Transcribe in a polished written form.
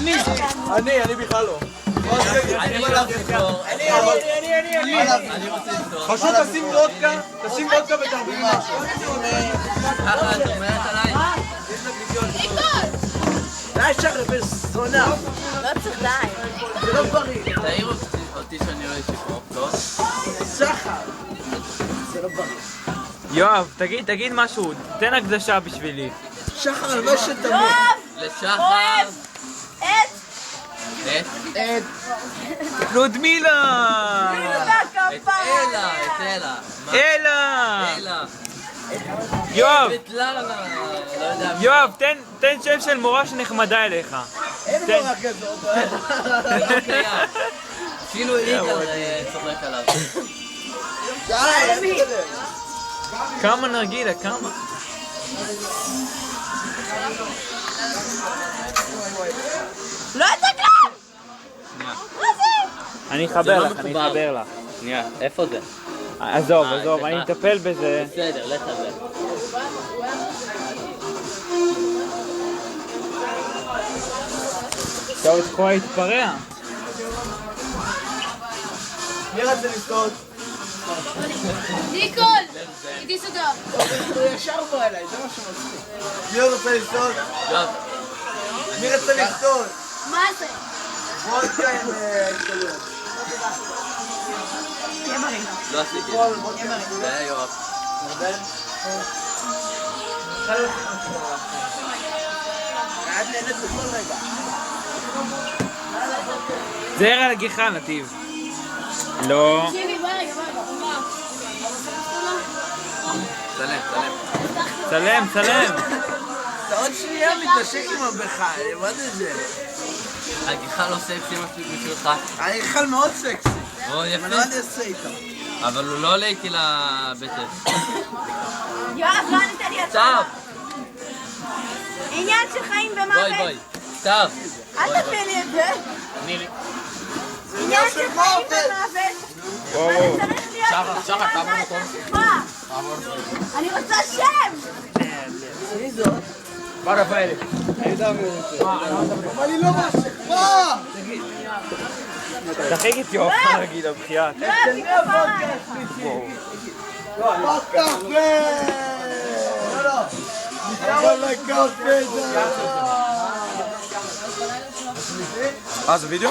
אני בכלל לא. אני רוצה לסגור. אני רוצה לסגור. פשוט תשים וודקה ותרביל משהו. ככה את אומרת עליי? די שחר בסונה. לא צריך די. זה לא בריא. תעיר אותי שאני לא אשכח, טוב? שחר. זה לא בריא. יואב, תגיד משהו, תן הקדשה בשבילי. שחר על מה שתמיד. לשחר. את לודמילה! את אלה. אלה! יואב! לא יודע. יואב, תן שם של מורה שנחמדה אליך. אין מורה כזאת. לא קיים. אפילו יגאל צוחק עליו. די, כמה נרגילה, כמה? לא יתקלם! מה זה? אני אחבר לך. שנייה, איפה זה? עזוב, סליחה. אני אטפל בזה. בסדר, לך על זה. טוב, את יכולה להתפרע. מי רצה לזכות? ניקול! איתי סודר. הוא ישר בוא אליי, זה מה שמצחיק. מי רוצה לזכות? טוב. מי רצה לזכות? מה זה? וודקה עם התקלויות. לא עשיתי. זה היה יואב. את נהנית בכל רגע. זהר על הגיחה, נתיב. לא. תקשיבי, בוא רגע. צלם. צלם. אתה עוד שנייה מתנשק עם הבחל, מה זה? הגיחה לא סקסי מספיק בשבילך. הגיחל מאוד סקסי. או יפה. מה אני אעשה איתו? אבל הוא לא עולה איתי לבטן. יואב, לא ענית לי סתיו! עניין של חיים ומוות. בואי. סתיו! אל תביא לי את זה. עניין של חיים ומוות. וואו. אתה צריך להיות... שחר, תעבור מקום. שכבה. אני רוצה שם! מי זאת? בר רפאלי. אבל היא לא מהשכבה! תחק איתי אופן רגיל, בחייאת. לא אביא כפרה עליך. בקפה! אבל לקפה זה... זה וידאו?